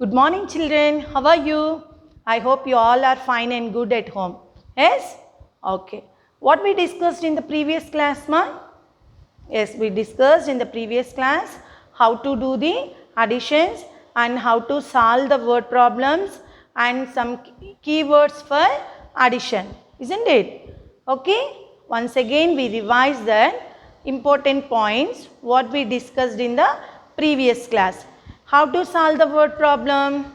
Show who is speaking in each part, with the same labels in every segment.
Speaker 1: Good morning, children. How are you? I hope you all are fine and good at home. Yes? Okay. What we discussed in the previous class, ma? Yes, we discussed in the previous class how to do the additions and how to solve the word problems and some keywords for addition. Isn't it? Okay. Once again, we revise the important points what we discussed in the previous class. How to solve the word problem?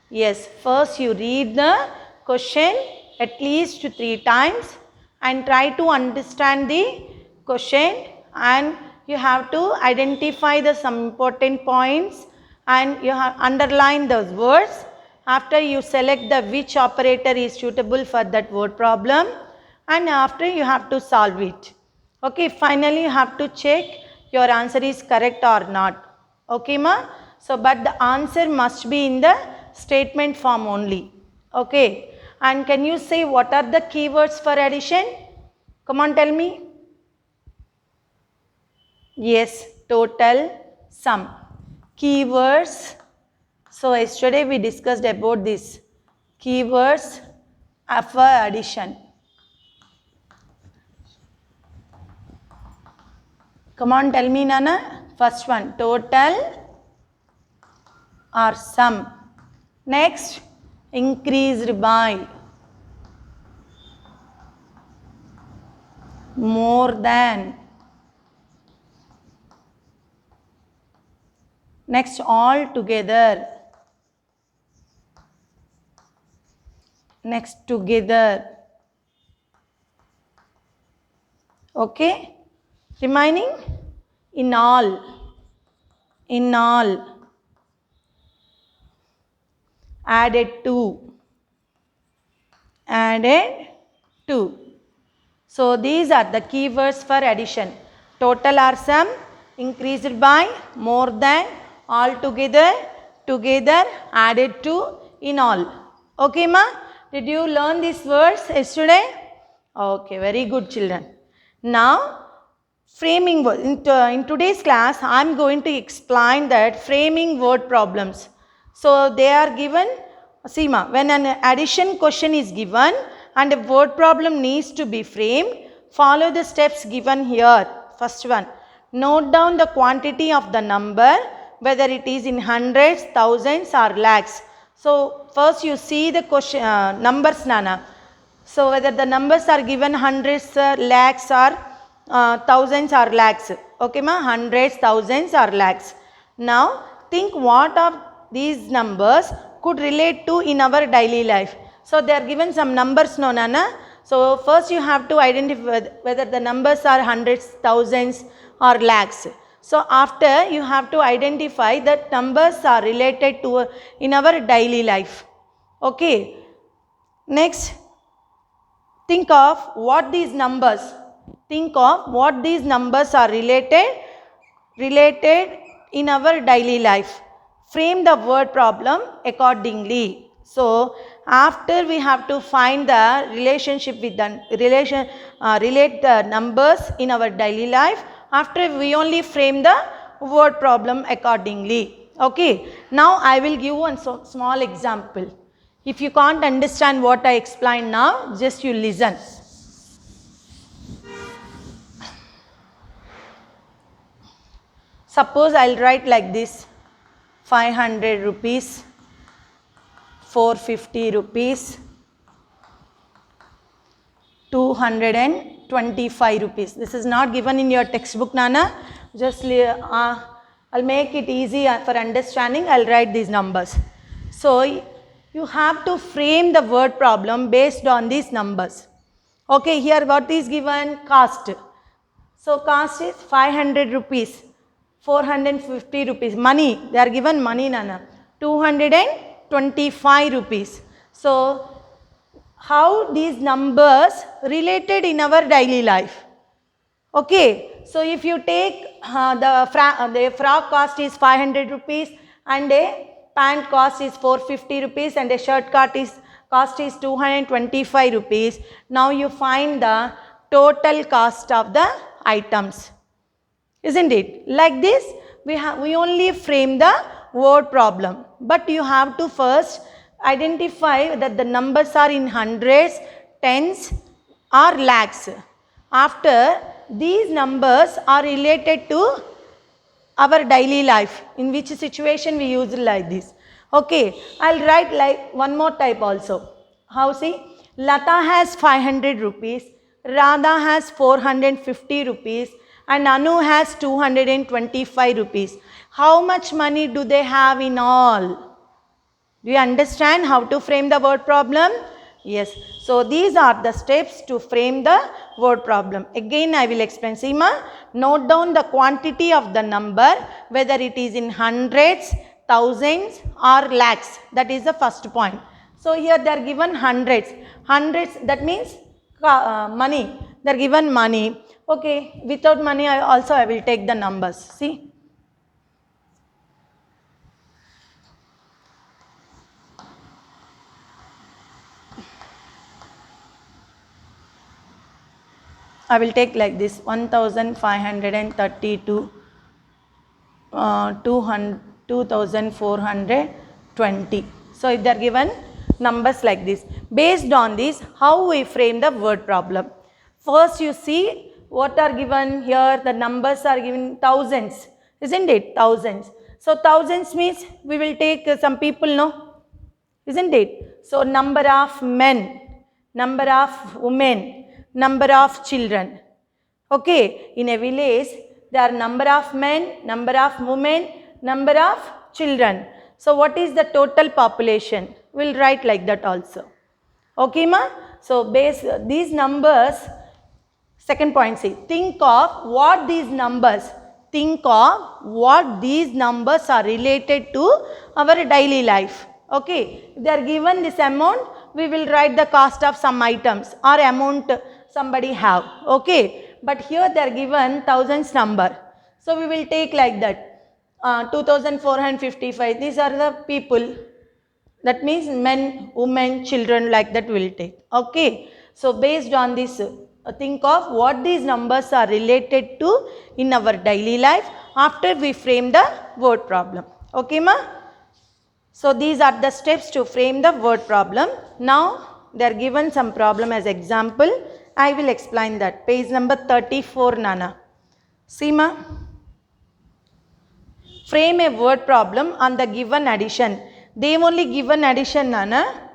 Speaker 1: Yes, first you read the question at least 3 times and try to understand the question, and you have to identify the some important points and you have underline those words. After you select the which operator is suitable for that word problem, and after you have to solve it. Okay, finally you have to check your answer is correct or not. Okay, ma? So, but the answer must be in the statement form only. Okay. And can you say what are the keywords for addition? Come on, tell me. Yes, total, sum. Keywords. So, yesterday we discussed about this. Keywords for addition. Come on, tell me, Nana. First one, total or sum. Next, increased by, more than. Next, all together. Next, together. Okay. Remaining, in all. In all. Added to. Added to. So, these are the keywords for addition. Total or sum, increased by, more than, all together, together, added to, in all. Okay, ma? Did you learn these words yesterday? Okay, very good, children. Now, framing word. In today's class, I am going to explain that framing word problems. So, they are given, see ma, when an addition question is given and a word problem needs to be framed, follow the steps given here. First one, note down the quantity of the number, whether it is in hundreds, thousands or lakhs. So, first you see the question, numbers, Nana. So, whether the numbers are given hundreds, lakhs or thousands or lakhs. Okay, ma? Hundreds, thousands or lakhs. Now, think what of these numbers could relate to in our daily life. So, they are given some numbers, no, Nana? So, first you have to identify whether the numbers are hundreds, thousands or lakhs. So, after you have to identify that numbers are related to in our daily life. Okay. Next, think of what these numbers are related in our daily life. Frame the word problem accordingly. So, after we have to find the relationship with the relate the numbers in our daily life, after we only frame the word problem accordingly. Okay. Now, I will give one small example. If you can't understand what I explained now, just you listen. Suppose I will write like this, 500 rupees, 450 rupees, 225 rupees. This is not given in your textbook, Nana. Just I'll make it easy for understanding. I'll write these numbers. So, you have to frame the word problem based on these numbers. Okay, here what is given? Cost. So, cost is 500 rupees, 450 rupees. Money, they are given money, Nana. 225 rupees. So, how these numbers related in our daily life? Okay, so if you take the frock cost is 500 rupees and a pant cost is 450 rupees and a shirt cost is 225 rupees. Now you find the total cost of the items. Isn't it? Like this, we only frame the word problem. But you have to first identify that the numbers are in hundreds, tens or lakhs. After, these numbers are related to our daily life, in which situation we use it like this. Okay, I'll write like one more type also. How, see, Lata has 500 rupees, Radha has 450 rupees and Anu has 225 rupees. How much money do they have in all? Do you understand how to frame the word problem? Yes. So these are the steps to frame the word problem. Again I will explain. Seema, note down the quantity of the number, whether it is in hundreds, thousands or lakhs. That is the first point. So here they are given hundreds. Hundreds, that means money. They are given money. Okay, without money I will take the numbers. See. I will take like this 1532, 2420. So if they are given numbers like this, based on this, how we frame the word problem? First you see what are given here, the numbers are given thousands, isn't it? Thousands. So thousands means we will take some people, no? Isn't it? So number of men, number of women, number of children. Okay, in a village there are number of men, number of women, number of children. So what is the total population? We'll write like that also. Okay, ma? So base these numbers. Second point, see, think of what these numbers are related to our daily life. Okay, if they are given this amount, we will write the cost of some items or amount somebody have. Okay, but here they are given thousands number. So we will take like that 2455. These are the people. That means men, women, children, like that we will take. Okay, so based on this, think of what these numbers are related to in our daily life after we frame the word problem. Okay, ma? So these are the steps to frame the word problem. Now they are given some problem as example. I will explain that. Page number 34, Nana. See, ma? Frame a word problem on the given addition. They have only given addition, Nana.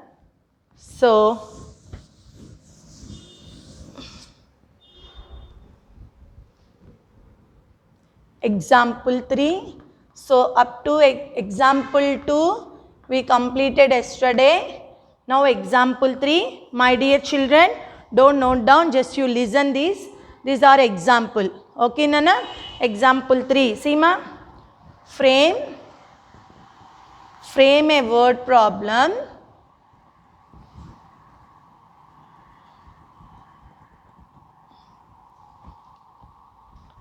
Speaker 1: So example 3. So up to example 2 we completed yesterday. Now example 3. My dear children, don't note down, just you listen these. These are example. Okay, Nana? Example 3. Seema, frame a word problem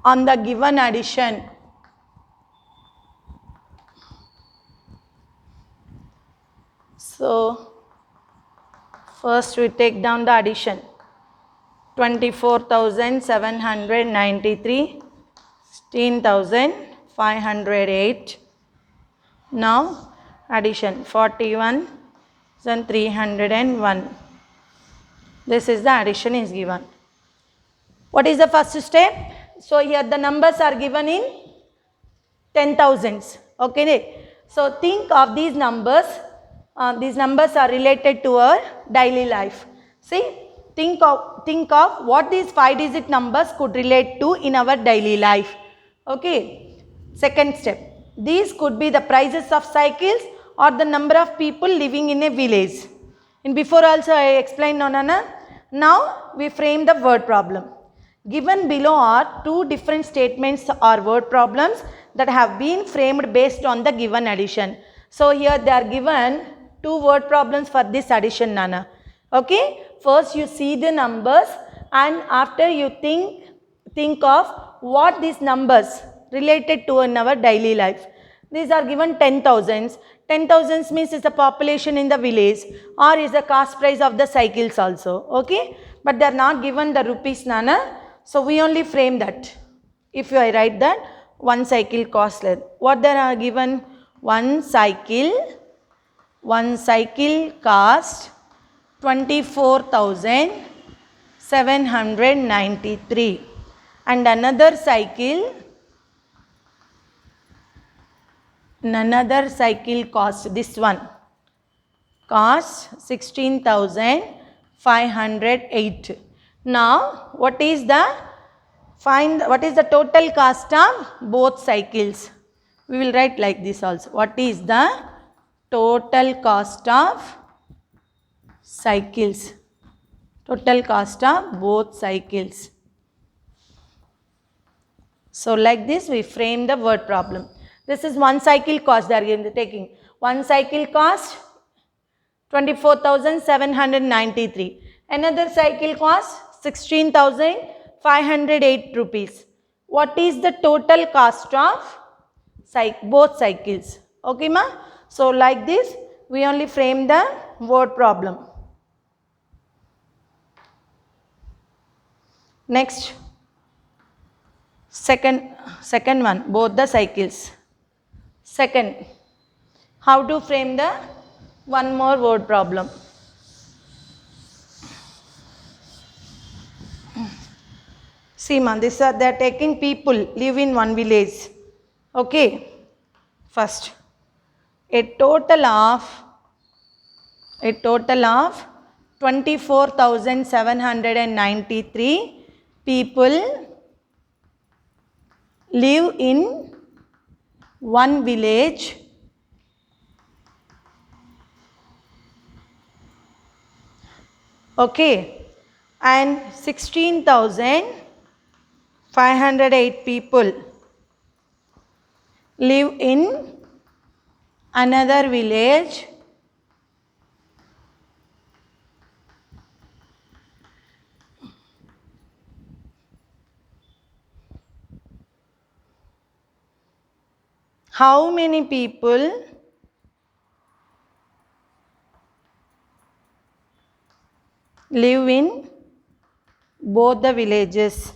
Speaker 1: on the given addition. So first we take down the addition. 24,793, 16,508. Now addition 41,301. This is the addition is given. What is the first step? So here the numbers are given in 10,000s. Okay. So think of these numbers. These numbers are related to our daily life. See, think of what these 5-digit numbers could relate to in our daily life. Okay. Second step. These could be the prices of cycles or the number of people living in a village. And before also I explained, no, Nana. Now we frame the word problem. Given below are two different statements or word problems that have been framed based on the given addition. So here they are given two word problems for this addition, Nana. Okay. First you see the numbers and after you think of what these numbers related to in our daily life. These are given 10,000s. 10,000s means is the population in the village or is the cost price of the cycles also. Okay. But they are not given the rupees, Nana. So we only frame that. If I write that one cycle cost less. What they are given? one cycle cost 24,793 and another cycle cost, this one cost 16,508. Now what is the total cost of both cycles? We will write like this also. What is the total cost of cycles? Total cost of both cycles. So like this we frame the word problem. This is one cycle cost they are taking. One cycle cost 24,793. Another cycle cost 16,508 rupees. What is the total cost of both cycles? Okay ma? So like this we only frame the word problem. Next, second one, both the cycles. Second, how to frame the one more word problem. See ma, they are taking people live in one village. Okay. First, a total of 24,793 people live in one village okay, and 16,508 people live in another village how many people live in both the villages?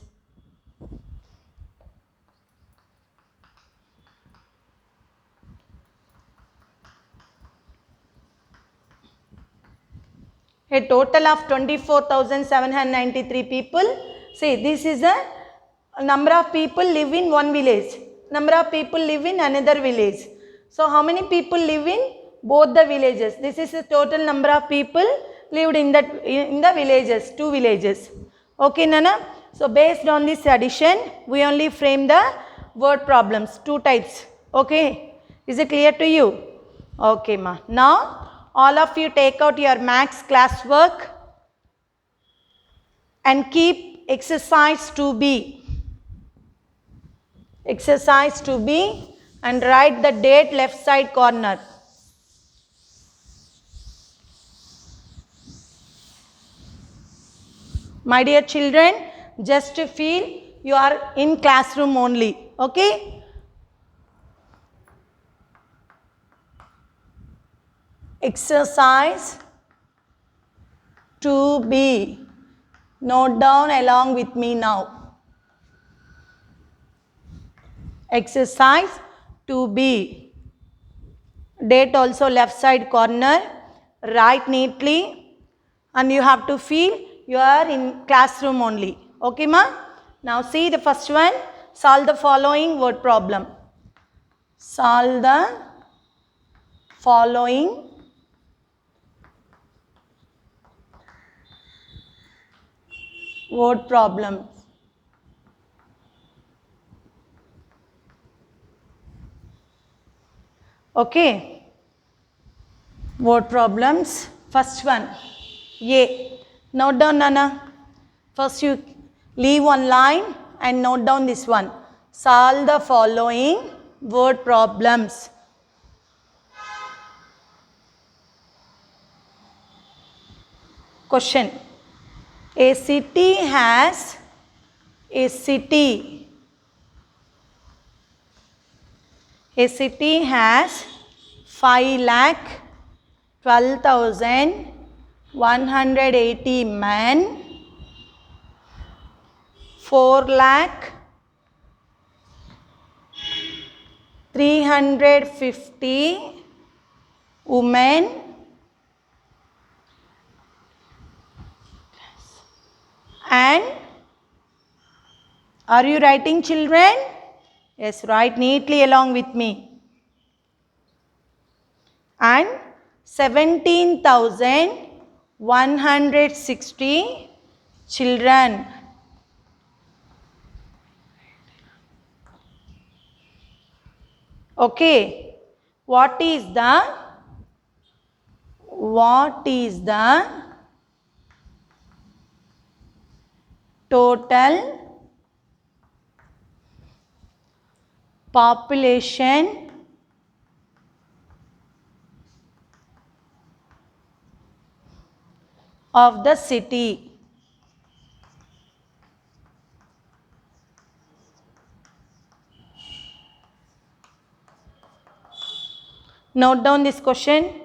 Speaker 1: A total of 24,793 people. See, this is a number of people live in one village. Number of people live in another village. So, how many people live in both the villages? This is the total number of people lived in the villages, two villages. Okay, Nana? So, based on this addition, we only frame the word problems, two types. Okay? Is it clear to you? Okay, ma. Now, all of you take out your maths classwork and keep exercise 2B. Exercise 2B and write the date left side corner. My dear children, just feel you are in classroom only. Okay? Exercise 2B. Note down along with me now. Exercise 2B. Date also left side corner. Write neatly and you have to feel you are in classroom only. Okay ma? Now see the first one. Solve the following word problem. Solve the following word problem. Okay. Word problems. First one. A. Note down, Nana. First you leave one line and note down this one. Solve the following word problems. Question. A city has 5,12,180 men, 4,03,000 350 women and are you writing, children? Yes, write neatly along with me. And 17,160 children. Okay, what is the total population of the city? Note down this question.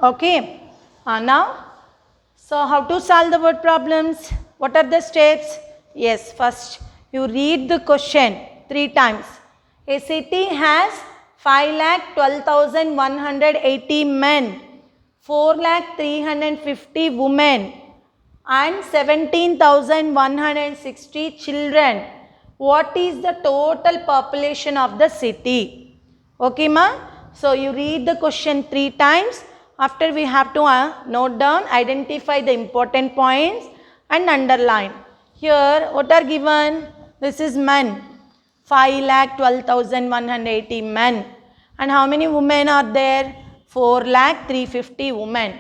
Speaker 1: Okay, now, so how to solve the word problems? What are the steps? Yes, first you read the question 3 times. A city has 5,12,180 men, 4,350 women and 17,160 children. What is the total population of the city? Okay, ma? So you read the question 3 times. After we have to note down, identify the important points and underline. Here what are given? This is men. 5,12,180 men. And how many women are there? 4,350 women.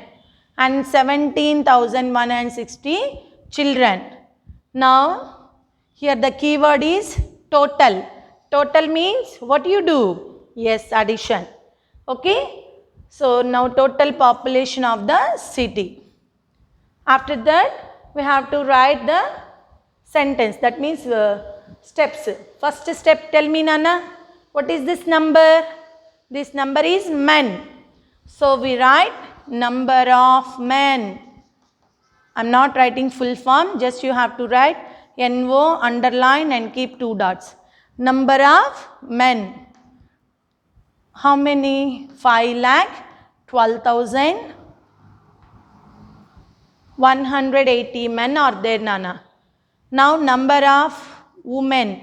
Speaker 1: And 17,160 children. Now here the keyword is total. Total means what you do? Yes, addition. Okay. So now total population of the city. After that we have to write the sentence. That means steps. First step, tell me, Nana, what is this number? This number is men. So we write number of men. I am not writing full form, just you have to write NO, underline and keep 2 dots. Number of men. How many? 5,12,180 men are there, Nana. Now number of women.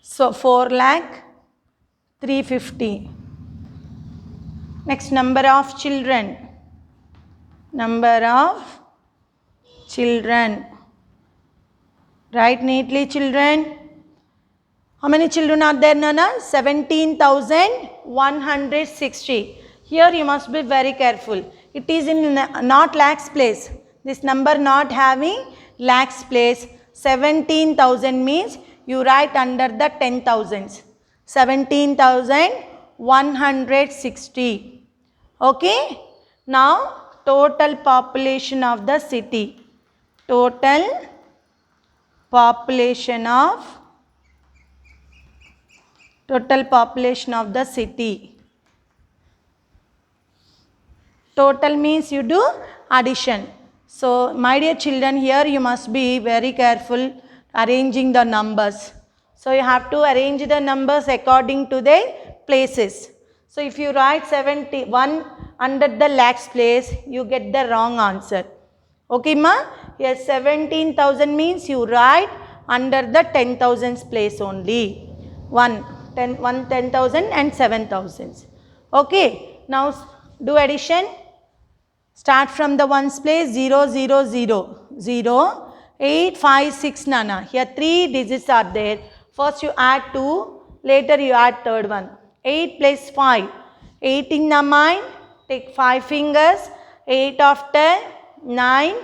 Speaker 1: So 4,350,000. Next, number of children. Number of children. Write neatly, children. How many children are there, Nana? 17,160. Here you must be very careful. It is in not lakhs place. This number not having lakhs place. 17,000 means you write under the 10,000s. 17,160. Okay. Now total population of the city. Total population of the city. Total means you do addition. So my dear children, here you must be very careful arranging the numbers. So you have to arrange the numbers according to their places. So if you write 71 under the lakhs place, you get the wrong answer. Okay, ma? Here 17,000 means you write under the 10,000s place only. 10,000 and 7,000s. Okay. Now do addition. Start from the ones place. 0, 0, 0, 0, 8, 5, 6, Nana. Here 3 digits are there. First you add 2, later you add third one. 8 plus 5. 8 in the mind, take 5 fingers. 8 after 9,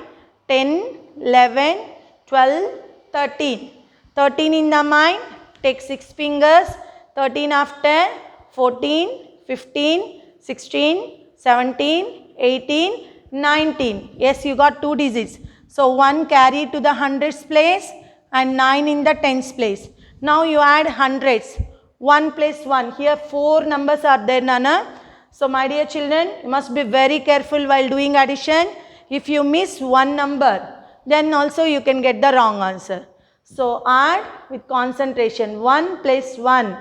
Speaker 1: 10, 11, 12, 13. 13 in the mind, take 6 fingers. 13 after 14, 15, 16, 17, 18, 19. Yes, you got 2 digits. So 1 carry to the hundreds place and 9 in the tens place. Now you add hundreds. 1 plus 1. Here 4 numbers are there, Nana. So my dear children, you must be very careful while doing addition. If you miss one number, then also you can get the wrong answer. So add with concentration. 1 plus 1.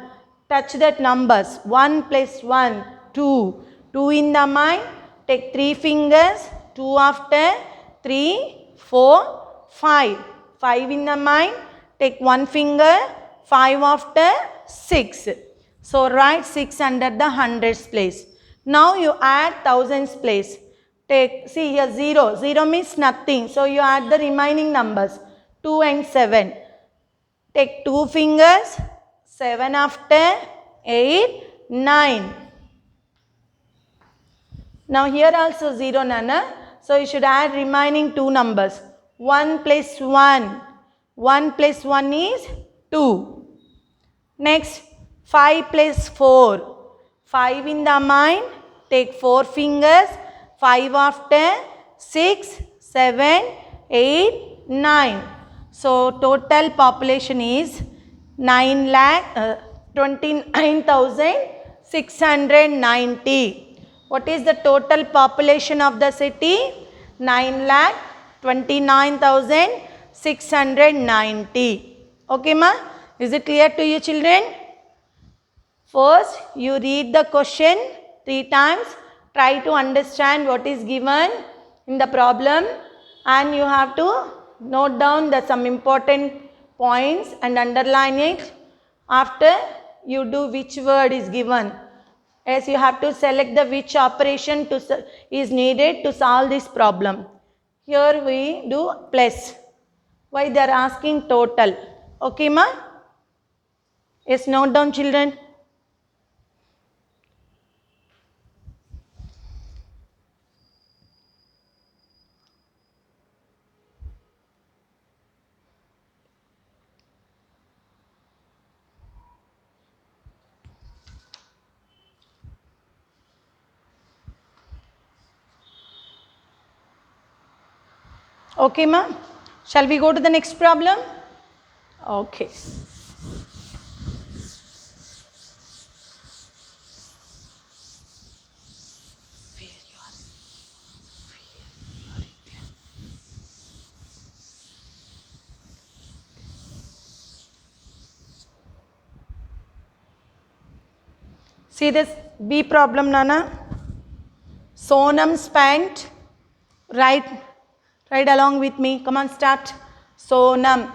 Speaker 1: Touch that numbers. 1 plus 1, 2. 2 in the mind. Take 3 fingers. 2 after 3, 4, 5. 5 in the mind. Take 1 finger. 5 after 6. So write 6 under the hundreds place. Now you add thousands place. Take, see here 0. 0 means nothing. So you add the remaining numbers. 2 and 7. Take 2 fingers. 7 after 8, 9. Now here also 0, Nana. So you should add remaining 2 numbers. 1 plus 1. 1 plus 1 is 2. Next 5 plus 4. 5 in the mind. Take 4 fingers. 5 after 6, 7, 8, 9. So total population is 29,690. What is the total population of the city? 9,29,690. Okay, ma? Is it clear to you, children? First, you read the question 3 times. Try to understand what is given in the problem, and you have to note down some important points and underline it. After you do which word is given. As you have to select the which operation is needed to solve this problem. Here we do plus. Why they are asking total? Okay, ma? Yes, note down, children. Okay, ma? Shall we go to the next problem? Okay. See this B problem, Nana. Sonam spent, write along with me. Come on, start. Sonam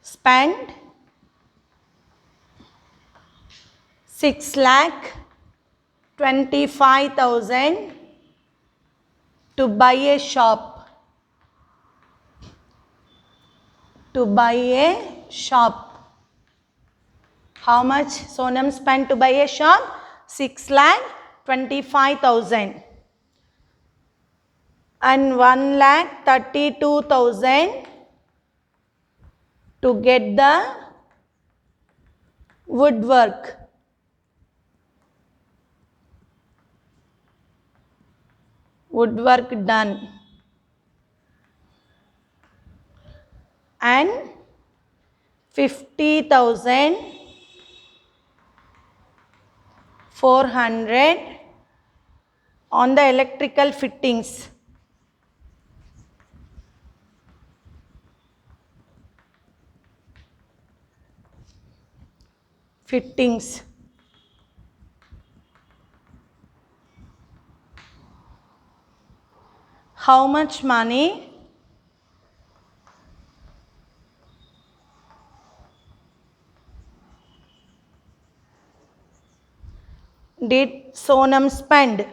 Speaker 1: spent 6,25,000 to buy a shop. How much Sonam spent to buy a shop? 6,25,000 and 1,32,000 to get the woodwork. Done. And 50,400 on the electrical fittings. How much money did Sonam spend?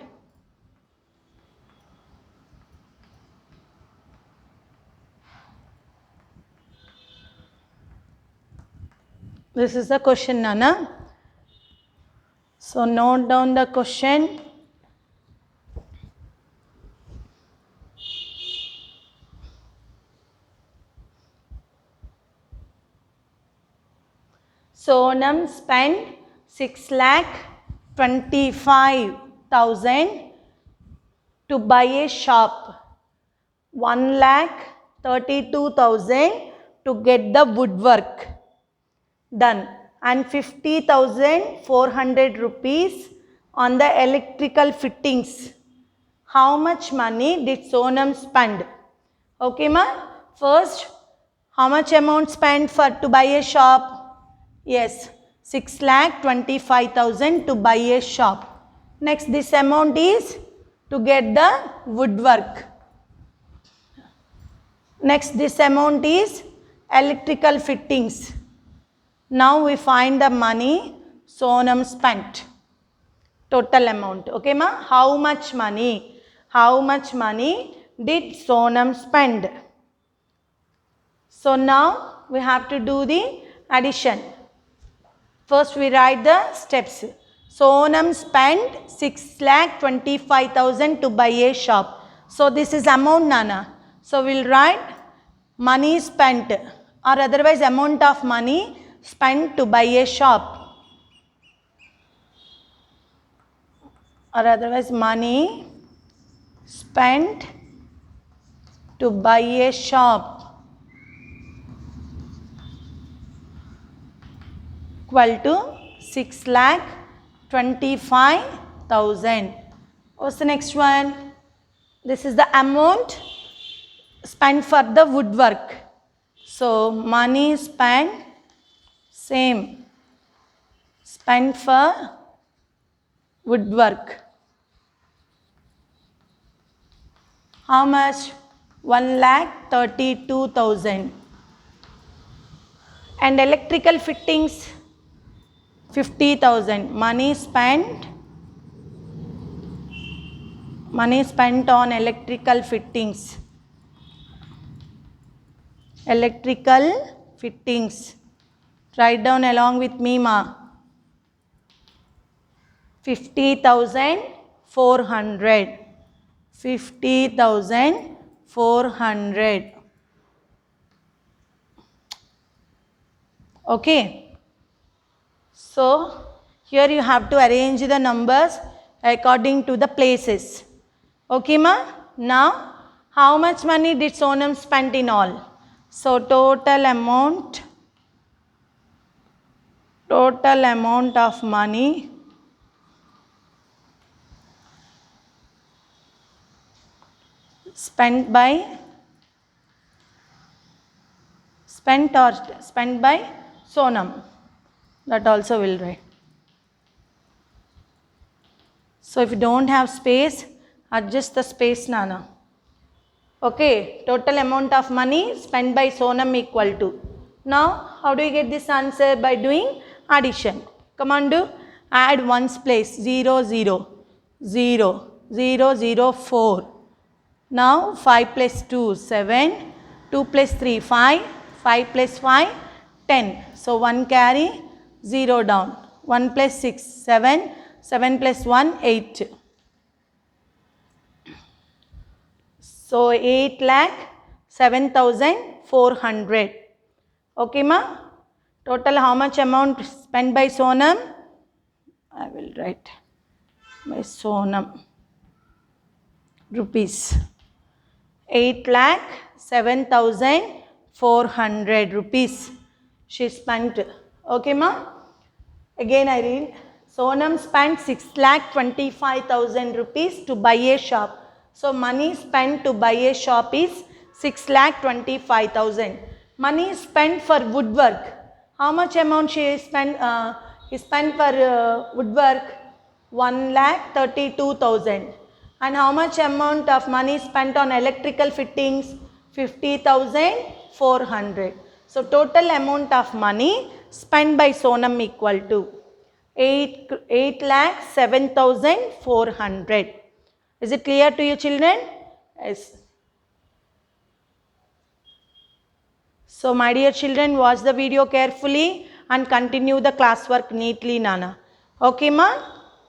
Speaker 1: This is the question, Nana. So note down the question. Sonam spent 6,25,000 to buy a shop. 1,32,000 to get the woodwork done, and 50,400 rupees on the electrical fittings. How much money did Sonam spend? Okay ma, first how much amount spent for to buy a shop? Yes, 6,25,000 to buy a shop. Next, this amount is to get the woodwork. Next, this amount is electrical fittings. Now we find the money Sonam spent. Total amount. Okay ma? How much money? How much money did Sonam spend? So now we have to do the addition. First we write the steps. Sonam spent 6,25,000 to buy a shop. So this is amount Nana. So we'll write money spent, or otherwise amount of money spent to buy a shop, or otherwise money spent to buy a shop equal to 6,25,000. What's the next one? This is the amount spent for the woodwork. So money spent, same, spent for woodwork. How much? 1,32,000. And electrical fittings 50,000. Money spent on electrical fittings. Electrical fittings. Write down along with me ma. 50,400. 50,400. Okay. So here you have to arrange the numbers according to the places. Okay ma? Now how much money did Sonam spend in all? So total amount of money spent by Sonam. That also will write. So if you don't have space, adjust the space Nana. Okay, total amount of money spent by Sonam equal to. Now how do you get this answer? By doing addition. Come on, do. Add ones place. 0 0 0 0 0 4. Now 5 plus 2 7, 2 plus 3 5, 5 plus 5 10. So 1 carry, 0 down. 1 plus 6 7, 7 plus 1 8. So 8,07,400. Okay ma? Total how much amount spent by Sonam? I will write by Sonam rupees. 8,07,400 rupees she spent. Okay ma? Again I read. Sonam spent 6,25,000 rupees to buy a shop. So money spent to buy a shop is 6,25,000. Money spent for woodwork. How much amount he spent for woodwork? 1,32,000. And how much amount of money spent on electrical fittings? 50,400. So total amount of money spent by Sonam equal to 8,07,400. Is it clear to you children? Yes. So my dear children, watch the video carefully and continue the classwork neatly Nana. Okay ma?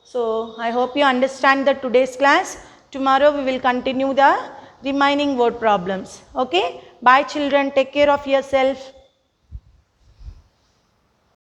Speaker 1: So I hope you understand the today's class. Tomorrow we will continue the remaining word problems. Okay. Bye children. Take care of yourself.